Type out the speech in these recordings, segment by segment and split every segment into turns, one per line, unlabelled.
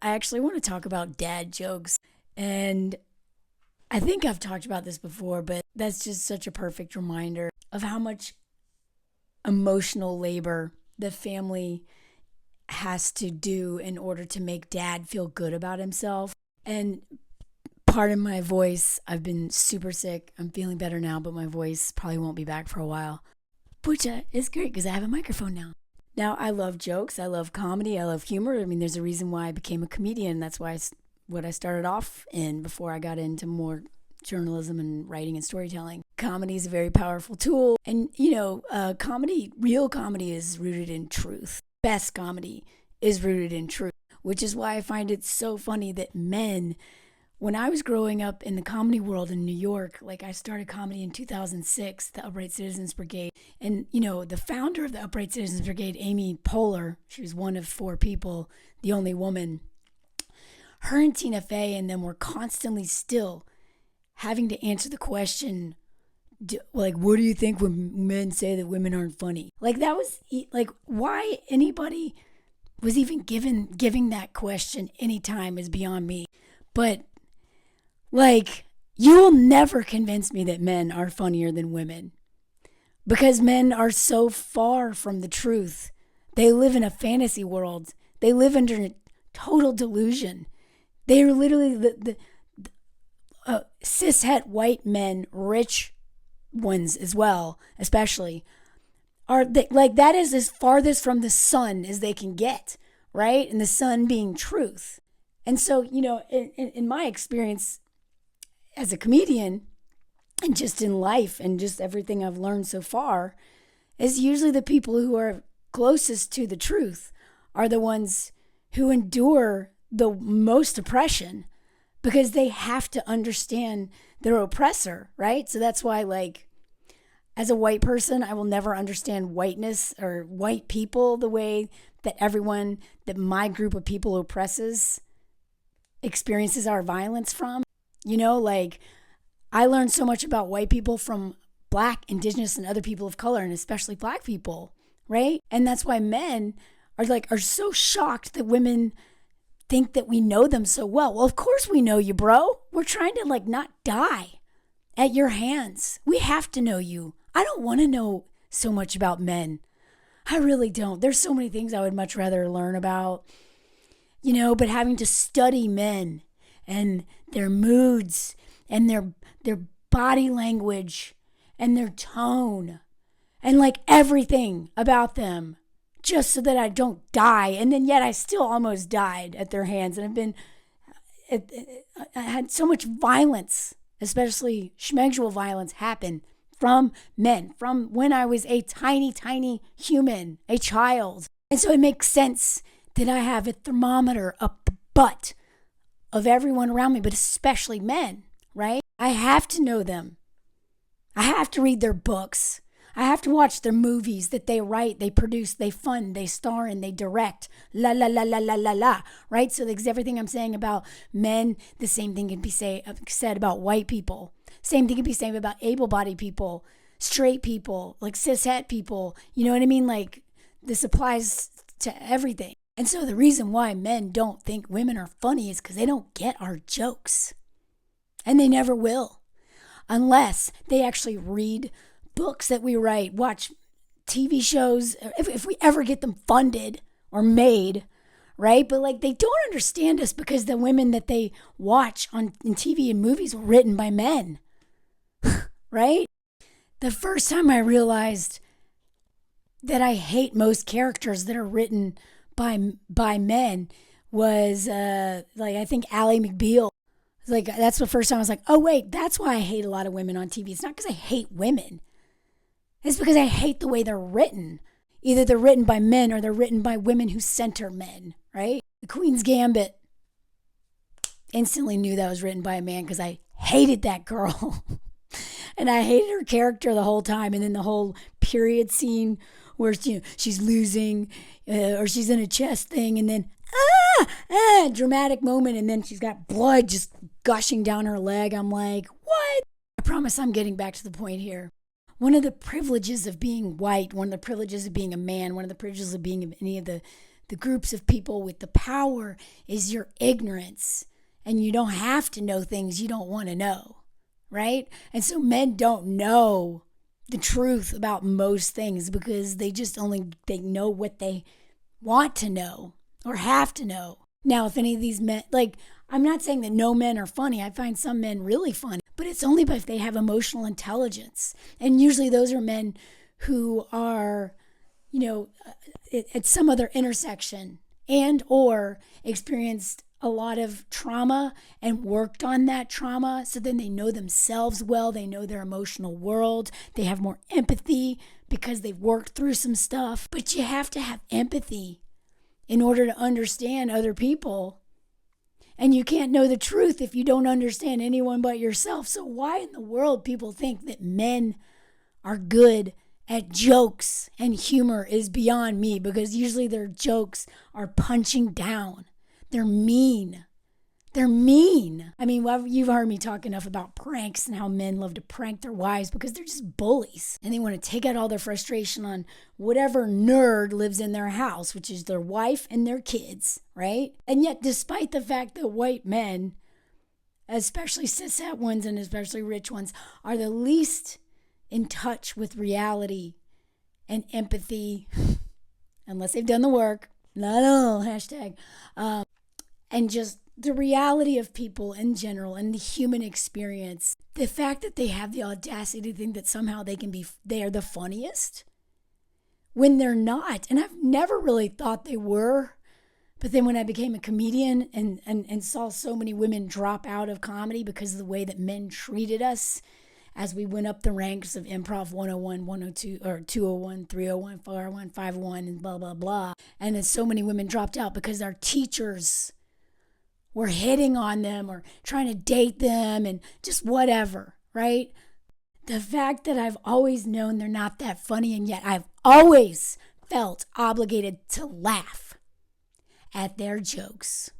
I actually want to talk about dad jokes. And I think I've talked about this before, but that's just such a perfect reminder of how much emotional labor the family has to do in order to make dad feel good about himself. And pardon my voice, I've been super sick. I'm feeling better now, but my voice probably won't be back for a while. Which is great because I have a microphone now. Now, I love jokes. I love comedy. I love humor. I mean, there's a reason why I became a comedian. That's why what I started off in before I got into more journalism and writing and storytelling. Comedy is a very powerful tool. And, comedy, real comedy is rooted in truth. Best comedy is rooted in truth, which is why I find it so funny that men, when I was growing up in the comedy world in New York, like I started comedy in 2006, the Upright Citizens Brigade. And, the founder of the Upright Citizens Brigade, Amy Poehler, she was one of four people, the only woman. Her and Tina Fey and them were constantly still having to answer the question, what do you think when men say that women aren't funny? Like that was like why anybody was even giving that question any time is beyond me. But you'll never convince me that men are funnier than women because men are so far from the truth. They live in a fantasy world. They live under total delusion. They are literally the cishet white men, rich ones as well, especially, that is as farthest from the sun as they can get, right? And the sun being truth. And so, in my experience as a comedian and just in life and just everything I've learned so far is usually the people who are closest to the truth are the ones who endure the most oppression because they have to understand their oppressor, right? So that's why, as a white person, I will never understand whiteness or white people the way that my group of people oppresses experiences our violence from. I learned so much about white people from Black, Indigenous, and other people of color, and especially Black people, right? And that's why men are so shocked that women think that we know them so well. Well, of course we know you, bro. We're trying to not die at your hands. We have to know you. I don't want to know so much about men. I really don't. There's so many things I would much rather learn about, but having to study men and their moods and their body language and their tone and everything about them just so that I don't die. And then yet I still almost died at their hands. And I had so much violence, especially schmegsual violence, happen from men, from when I was a tiny, tiny human, a child. And so it makes sense that I have a thermometer up the butt of everyone around me, but especially men, right? I have to know them. I have to read their books. I have to watch their movies that they write, they produce, they fund, they star in, they direct, la, la, la, la, la, la, la, right? So everything I'm saying about men, the same thing can be said about white people. Same thing can be said about able-bodied people, straight people, cishet people. You know what I mean? This applies to everything. And so the reason why men don't think women are funny is because they don't get our jokes. And they never will. Unless they actually read books that we write, watch TV shows, if we ever get them funded or made, right? But they don't understand us because the women that they watch in TV and movies were written by men, right? The first time I realized that I hate most characters that are written by men was I think Ally McBeal. That's the first time I was like, oh wait, that's why I hate a lot of women on TV. It's not because I hate women. It's because I hate the way they're written. Either they're written by men or they're written by women who center men, right? The Queen's Gambit. Instantly knew that was written by a man because I hated that girl. And I hated her character the whole time. And then the whole period scene where she's losing or she's in a chess thing and then dramatic moment, and then she's got blood just gushing down her leg. I'm like, what? I promise I'm getting back to the point here. One of the privileges of being white, one of the privileges of being a man, one of the privileges of being any of the groups of people with the power is your ignorance. And you don't have to know things you don't want to know, right? And so men don't know the truth about most things because they know what they want to know or have to know. Now, if any of these men, like, I'm not saying that no men are funny. I find some men really funny, but it's only if they have emotional intelligence. And usually those are men who are, at some other intersection and or experienced a lot of trauma and worked on that trauma. So then they know themselves well. They know their emotional world. They have more empathy because they've worked through some stuff. But you have to have empathy in order to understand other people. And you can't know the truth if you don't understand anyone but yourself. So why in the world people think that men are good at jokes and humor is beyond me, because usually their jokes are punching down. They're mean. They're mean. I mean, you've heard me talk enough about pranks and how men love to prank their wives because they're just bullies. And they want to take out all their frustration on whatever nerd lives in their house, which is their wife and their kids, right? And yet, despite the fact that white men, especially cishet ones and especially rich ones, are the least in touch with reality and empathy, unless they've done the work, not all, hashtag, and just the reality of people in general and the human experience. The fact that they have the audacity to think that somehow they are the funniest when they're not. And I've never really thought they were. But then when I became a comedian and saw so many women drop out of comedy because of the way that men treated us as we went up the ranks of improv 101, 102, or 201, 301, 401, 501, and blah, blah, blah. And then so many women dropped out because our teachers were hitting on them or trying to date them and just whatever, right? The fact that I've always known they're not that funny, and yet I've always felt obligated to laugh at their jokes.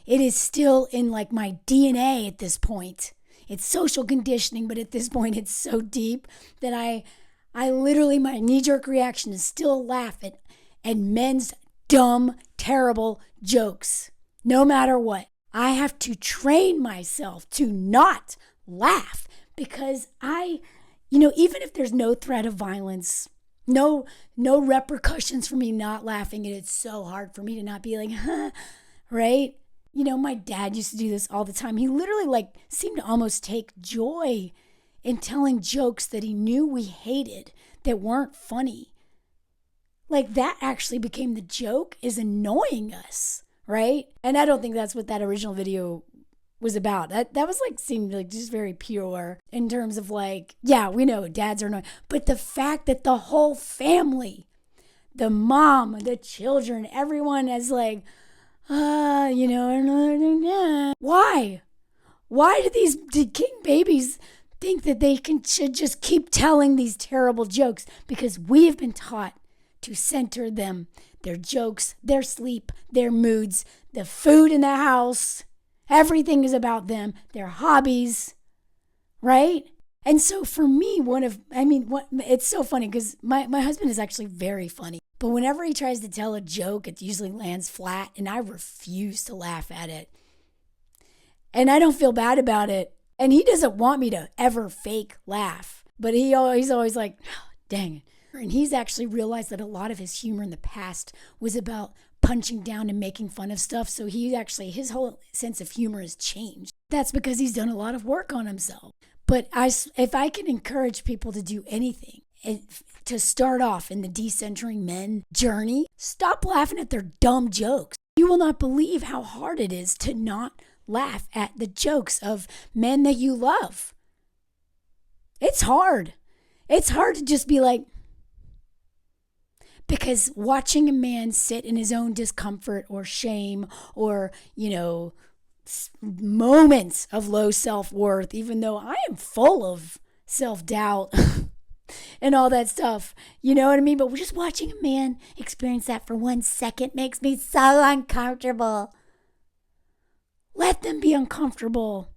It is still in like my DNA at this point. It's social conditioning, but at this point it's so deep that I literally, my knee-jerk reaction is still laugh at men's dumb, terrible jokes. No matter what, I have to train myself to not laugh because even if there's no threat of violence, no repercussions for me not laughing, and it's so hard for me to not be like, huh, right? My dad used to do this all the time. He literally seemed to almost take joy in telling jokes that he knew we hated that weren't funny. Like that actually became the joke, is annoying us. Right? And I don't think that's what that original video was about. That was seemed like just very pure in terms of yeah, we know dads are annoying. But the fact that the whole family, the mom, the children, everyone is why? Why did king babies think that they should just keep telling these terrible jokes? Because we have been taught to center them, their jokes, their sleep, their moods, the food in the house. Everything is about them, their hobbies, right? And so for me, it's so funny because my husband is actually very funny. But whenever he tries to tell a joke, it usually lands flat, and I refuse to laugh at it. And I don't feel bad about it. And he doesn't want me to ever fake laugh. But he's always like, oh, dang it. And he's actually realized that a lot of his humor in the past was about punching down and making fun of stuff. So his whole sense of humor has changed. That's because he's done a lot of work on himself. But if I can encourage people to do anything, to start off in the decentering men journey, stop laughing at their dumb jokes. You will not believe how hard it is to not laugh at the jokes of men that you love. It's hard. It's hard to just be like, because watching a man sit in his own discomfort or shame or, moments of low self-worth, even though I am full of self-doubt and all that stuff, you know what I mean? But just watching a man experience that for 1 second makes me so uncomfortable. Let them be uncomfortable.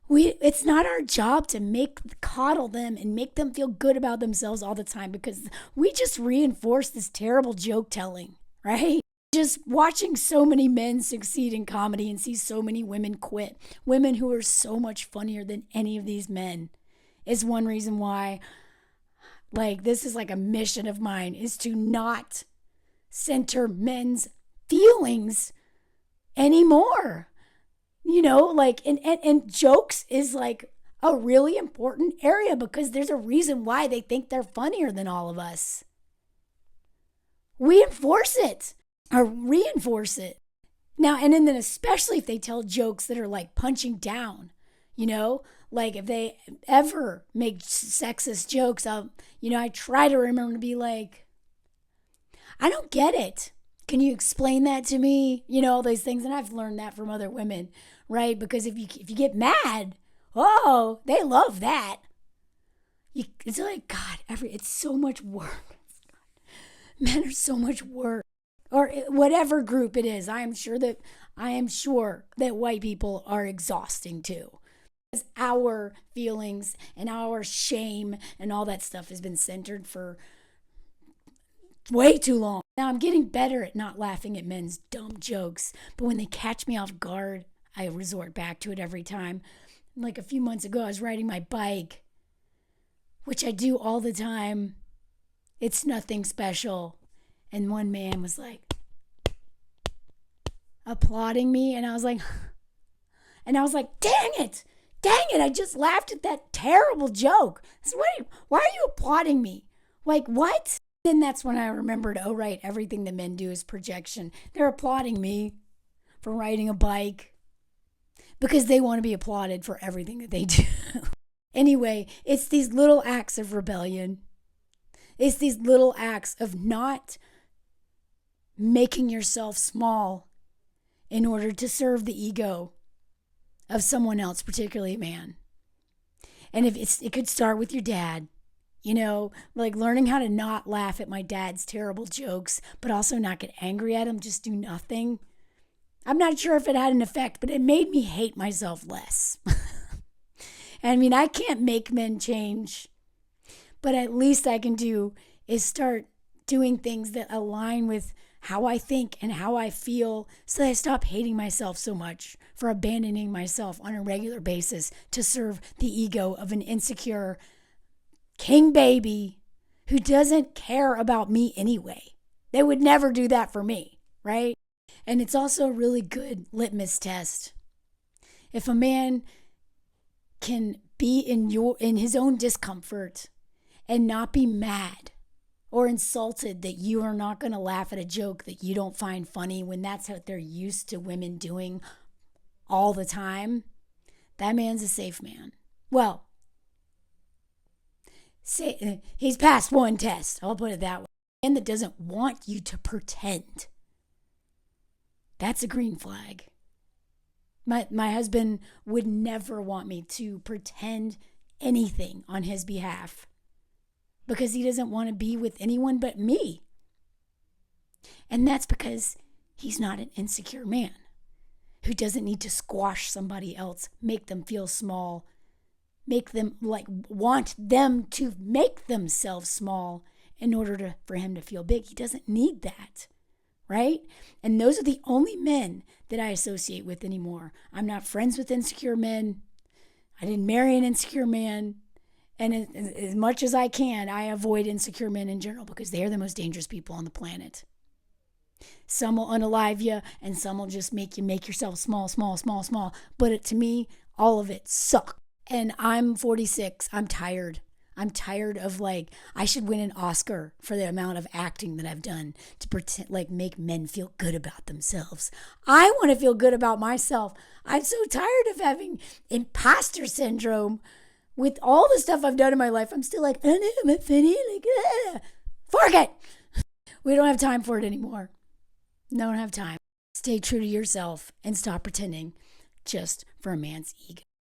It's not our job to coddle them and make them feel good about themselves all the time, because we just reinforce this terrible joke telling, right? Just watching so many men succeed in comedy and see so many women quit, women who are so much funnier than any of these men, is one reason why, like, this is like a mission of mine, is to not center men's feelings anymore. Like, and jokes is like a really important area because there's a reason why they think they're funnier than all of us. We enforce it or reinforce it. Now, and then especially if they tell jokes that are like punching down, like if they ever make sexist jokes, I try to remember to be like, I don't get it. Can you explain that to me? All these things. And I've learned that from other women, right? Because if you get mad, oh, they love that. It's like, God, it's so much work. Men are so much work. Or whatever group it is. I am sure that white people are exhausting too. Because our feelings and our shame and all that stuff has been centered for way too long. Now I'm getting better at not laughing at men's dumb jokes, but when they catch me off guard, I resort back to it every time. Like a few months ago, I was riding my bike, which I do all the time. It's nothing special. And one man was like applauding me, and I was like, dang it, I just laughed at that terrible joke. So why are you applauding me? Like, what? Then that's when I remembered, oh, right, everything that men do is projection. They're applauding me for riding a bike because they want to be applauded for everything that they do. Anyway, it's these little acts of rebellion. It's these little acts of not making yourself small in order to serve the ego of someone else, particularly a man. And it could start with your dad. Like learning how to not laugh at my dad's terrible jokes, but also not get angry at him, just do nothing. I'm not sure if it had an effect, but it made me hate myself less. I mean, I can't make men change, but at least I can do is start doing things that align with how I think and how I feel so that I stop hating myself so much for abandoning myself on a regular basis to serve the ego of an insecure king baby who doesn't care about me anyway. They would never do that for me, right? And it's also a really good litmus test. If a man can be in his own discomfort and not be mad or insulted that you are not going to laugh at a joke that you don't find funny when that's what they're used to women doing all the time, that man's a safe man. Well, he's passed one test. I'll put it that way. A man that doesn't want you to pretend. That's a green flag. My husband would never want me to pretend anything on his behalf because he doesn't want to be with anyone but me. And that's because he's not an insecure man who doesn't need to squash somebody else, make them feel small, make them want them to make themselves small in order for him to feel big. He doesn't need that, right? And those are the only men that I associate with anymore. I'm not friends with insecure men. I didn't marry an insecure man. And as much as I can, I avoid insecure men in general because they are the most dangerous people on the planet. Some will unalive you, and some will just make you make yourself small. But to me, all of it sucks. And I'm 46. I'm tired. I'm tired of I should win an Oscar for the amount of acting that I've done to pretend make men feel good about themselves. I want to feel good about myself. I'm so tired of having imposter syndrome with all the stuff I've done in my life. I'm still I know, I'm funny. Forget. We don't have time for it anymore. Don't have time. Stay true to yourself and stop pretending just for a man's ego.